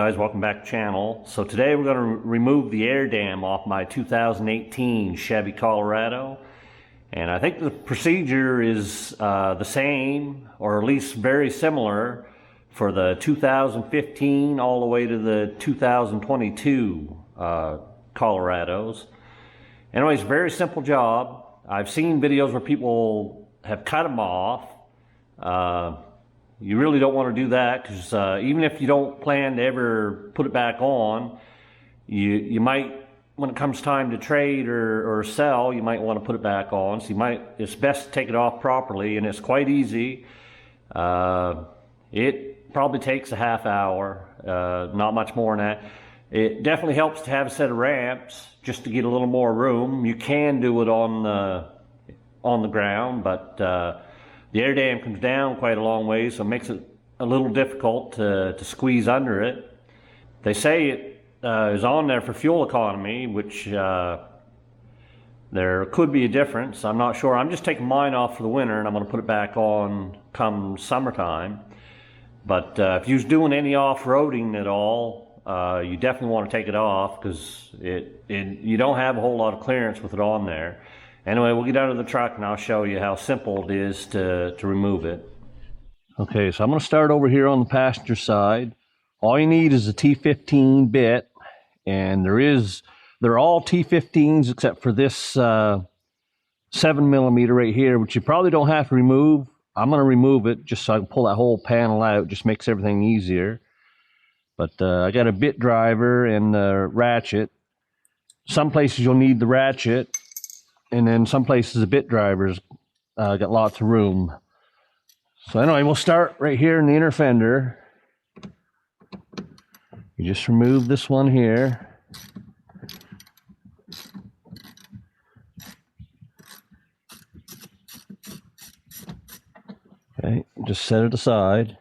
guys, welcome back to the channel. So today we're going to remove the air dam off my 2018 Chevy Colorado. And I think the procedure is the same, or at least very similar, for the 2015 all the way to the 2022 Colorados. Anyways, very simple job. I've seen videos where people have cut them off. You really don't want to do that because even if you don't plan to ever put it back on, you might, when it comes time to trade or sell, you might want to put it back on. So it's best to take it off properly, and it's quite easy. It probably takes a half hour, not much more than that. It definitely helps to have a set of ramps just to get a little more room. You can do it on the ground, but the air dam comes down quite a long way, so it makes it a little difficult to squeeze under it. They say it is on there for fuel economy, which there could be a difference. I'm not sure. I'm just taking mine off for the winter, and I'm going to put it back on come summertime. But if you're doing any off-roading at all, you definitely want to take it off because you don't have a whole lot of clearance with it on there. Anyway, we'll get out of the truck and I'll show you how simple it is to remove it. Okay, so I'm going to start over here on the passenger side. All you need is a T15 bit, and they're all T15s except for this 7mm right here, which you probably don't have to remove. I'm going to remove it just so I can pull that whole panel out. Just makes everything easier. But I got a bit driver and a ratchet. Some places you'll need the ratchet, and then some places the bit drivers got lots of room. So anyway, we'll start right here in the inner fender. You just remove this one here. Okay, just set it aside.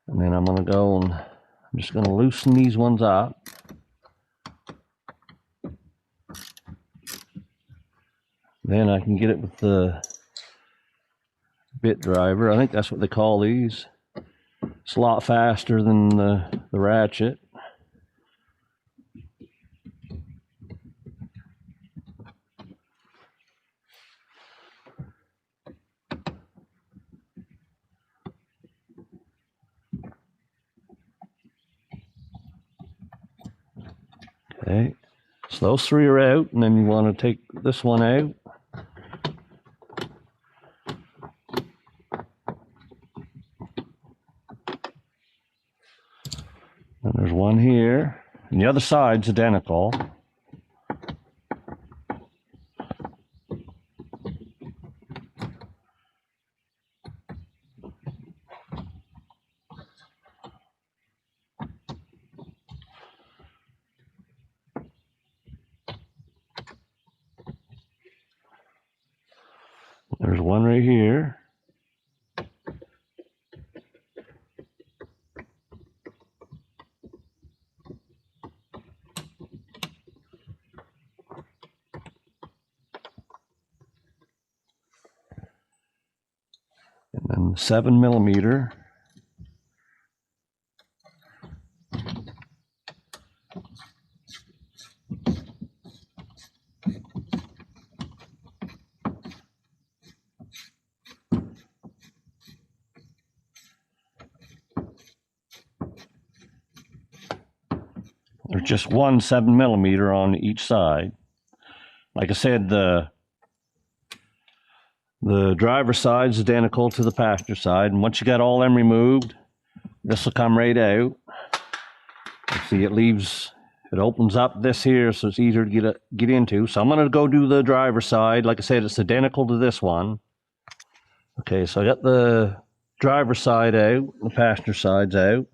And then I'm going to go and I'm just going to loosen these ones up. Then I can get it with the bit driver. I think that's what they call these. It's a lot faster than the ratchet. Okay, so those three are out, and then you want to take this one out. And there's one here, and the other side's identical. There's one right here. And then 7mm. There's just one 7mm on each side. Like I said, the driver's side is identical to the passenger side, and once you got all them removed, this will come right out. See, it opens up this here, so it's easier to get into. So I'm going to go do the driver's side. Like I said, it's identical to this one. Okay, so I got the driver's side out, the passenger side's out.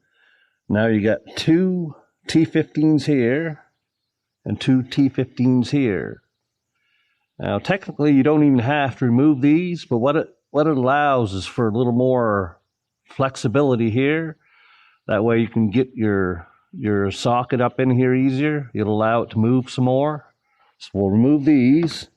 Now you got two T15s here and two T15s here. Now, technically, you don't even have to remove these, but what it allows is for a little more flexibility here. That way you can get your socket up in here easier. It'll allow it to move some more. So we'll remove these.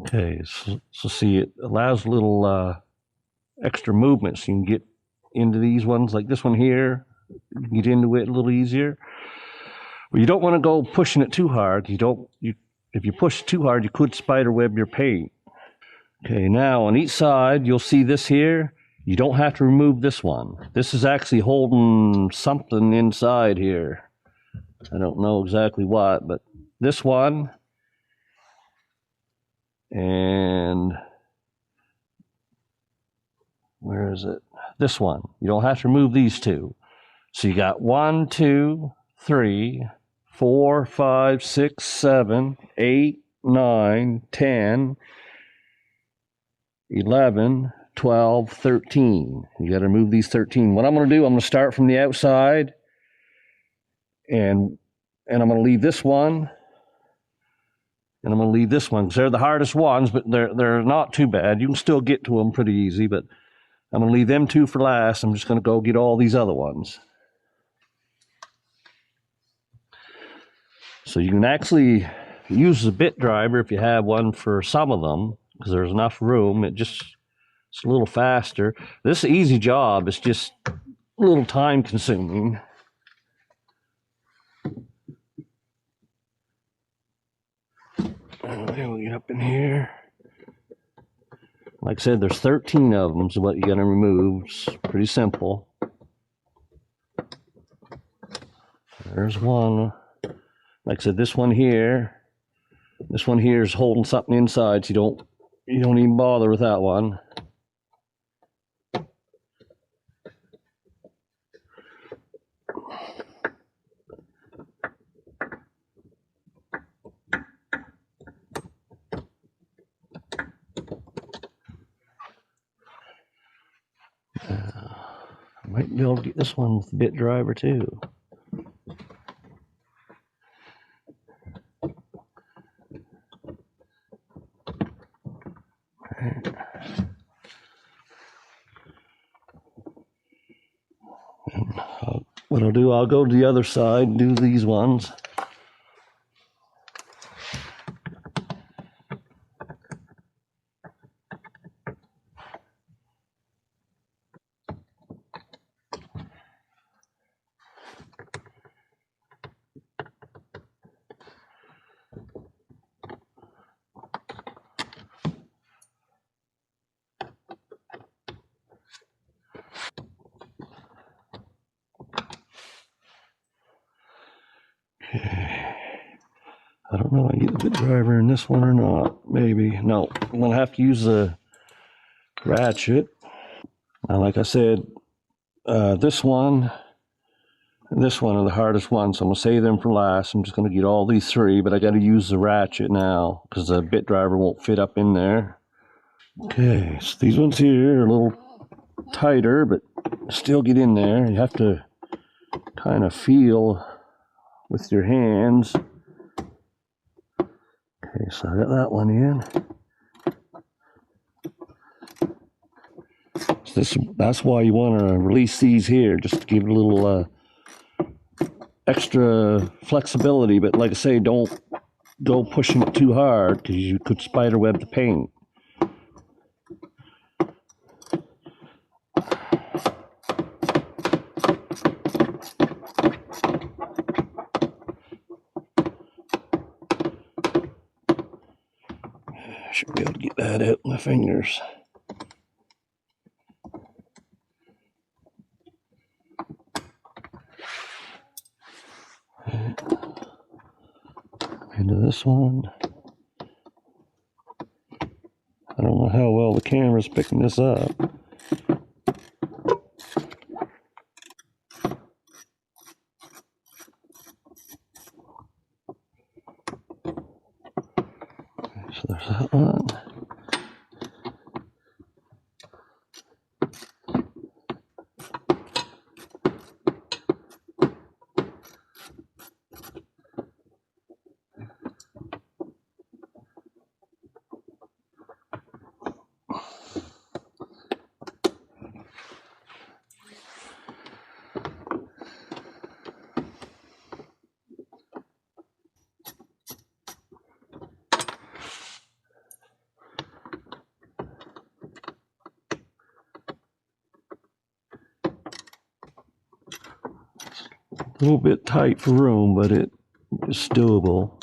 Okay, so see, it allows a little extra movement, so you can get into these ones like this one here. You can get into it a little easier. But you don't want to go pushing it too hard. If you push too hard, you could spider web your paint. Okay, now on each side, you'll see this here. You don't have to remove this one. This is actually holding something inside here. I don't know exactly what, but this one and where is it? This one. You don't have to remove these two. So you got 1, 2, 3, 4, 5, 6, 7, 8, 9, 10, 11, 12, 13. You got to remove these 13. What I'm going to do, I'm going to start from the outside and I'm going to leave this one. And I'm going to leave this one because they're the hardest ones, but they're not too bad. You can still get to them pretty easy, but I'm going to leave them two for last. I'm just going to go get all these other ones. So you can actually use the bit driver if you have one for some of them because there's enough room. It's a little faster. This is an easy job. It's just a little time consuming. We'll get up in here. Like I said, there's 13 of them, so what you got to remove. It's pretty simple. There's one. Like I said, this one here is holding something inside, so you don't even bother with that one. I might be able to get this one with the bit driver too. What I'll do, I'll go to the other side and do these ones. Okay. I don't know if I get the bit driver in this one or not. Maybe. No, I'm going to have to use the ratchet. Now, like I said, this one and this one are the hardest ones, so I'm going to save them for last. I'm just going to get all these three, but I got to use the ratchet now because the bit driver won't fit up in there. Okay, so these ones here are a little tighter, but still get in there. You have to kind of feel with your hands. Okay, so I got that one in. That's why you want to release these here, just to give it a little extra flexibility. But like I say, don't go pushing it too hard because you could spider web the paint. I should be able to get that out with my fingers. Into this one. I don't know how well the camera's picking this up. So there's that one. A little bit tight for room, but it's doable.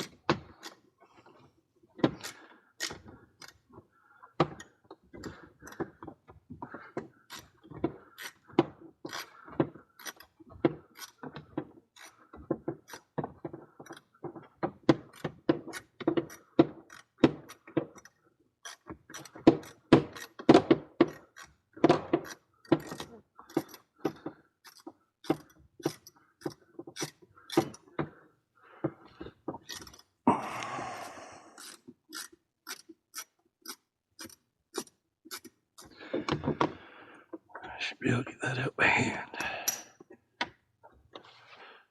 Should be able to get that out by hand.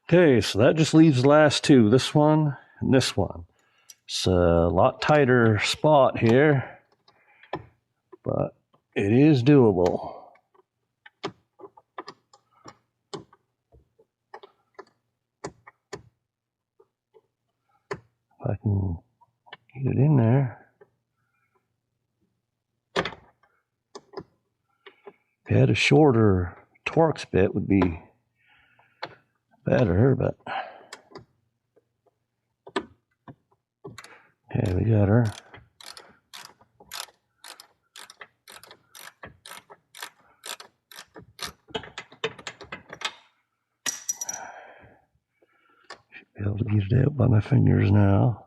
Okay, so that just leaves the last two, this one and this one. It's a lot tighter spot here, but it is doable. If I can get it in there. If you had a shorter Torx bit would be better, but okay, we got her. Should be able to get it out by my fingers now.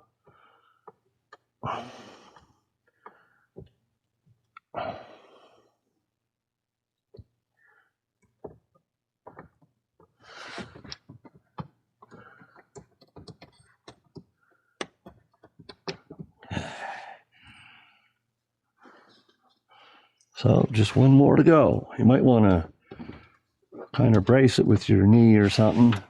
So just one more to go. You might want to kind of brace it with your knee or something.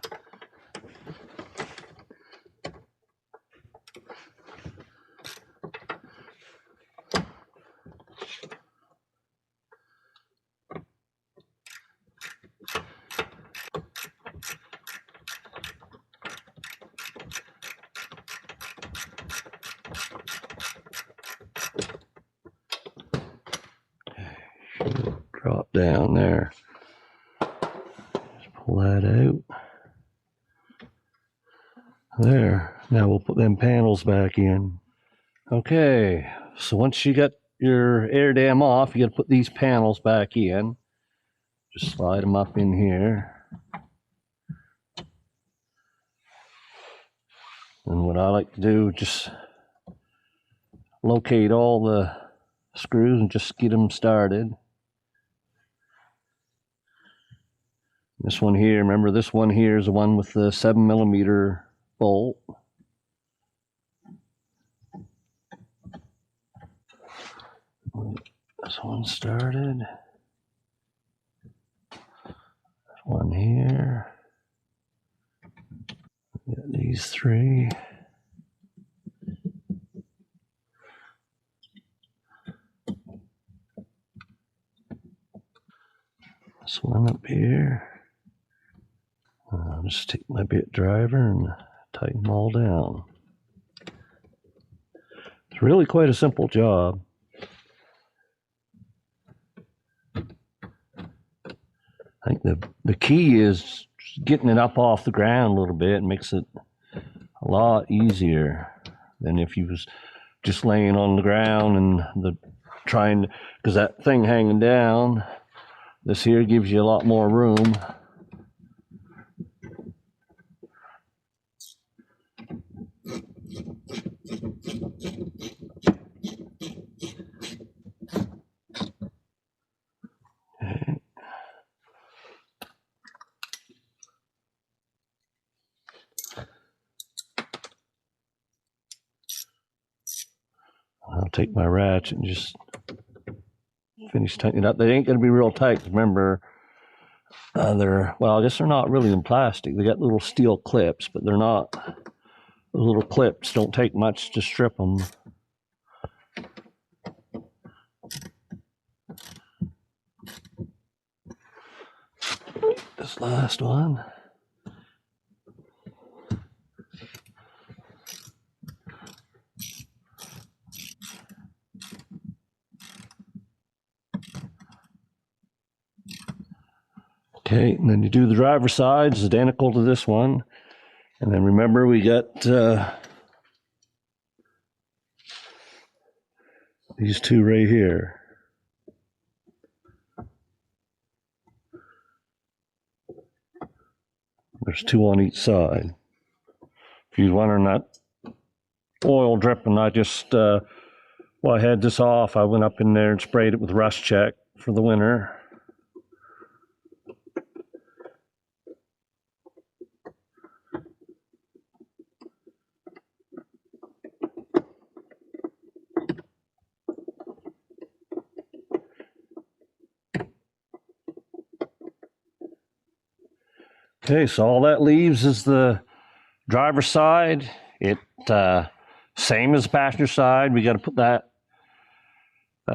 Drop down there. Just pull that out. There. Now we'll put them panels back in. Okay, so once you got your air dam off, you got to put these panels back in. Just slide them up in here. And what I like to do, just locate all the screws and just get them started. This one here, remember this one here is the one with the 7mm bolt. This one started. There's one here. Got these three. This one up here. I'll just take my bit driver and tighten them all down. It's really quite a simple job. I think the key is getting it up off the ground a little bit. It makes it a lot easier than if you was just laying on the ground and trying, because that thing hanging down, this here gives you a lot more room. Okay. I'll take my ratchet and just finish tightening it up. They ain't going to be real tight. Remember, well, I guess they're not really in plastic. They got little steel clips, but they're not. The little clips don't take much to strip them. This last one. Okay, and then you do the driver's side, it's identical to this one. And then remember we got these two right here. There's two on each side. If you're wondering that oil dripping, I just, I had this off, I went up in there and sprayed it with Rust Check for the winter. Okay, so all that leaves is the driver's side. It same as the passenger side. We got to put that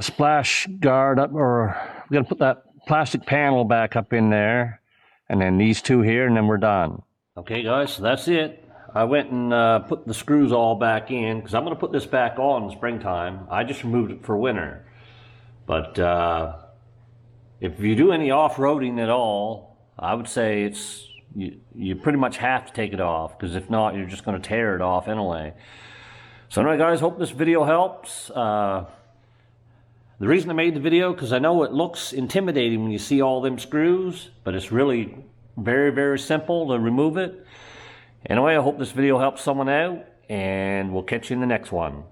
splash guard up, or we got to put that plastic panel back up in there, and then these two here, and then we're done. Okay, guys, so that's it. I went and put the screws all back in because I'm going to put this back on in the springtime. I just removed it for winter, but if you do any off-roading at all, I would say it's you pretty much have to take it off, because if not, you're just going to tear it off anyway. So anyway, guys, hope this video helps. The reason I made the video, because I know it looks intimidating when you see all them screws, but it's really very, very simple to remove it. Anyway, I hope this video helps someone out, and we'll catch you in the next one.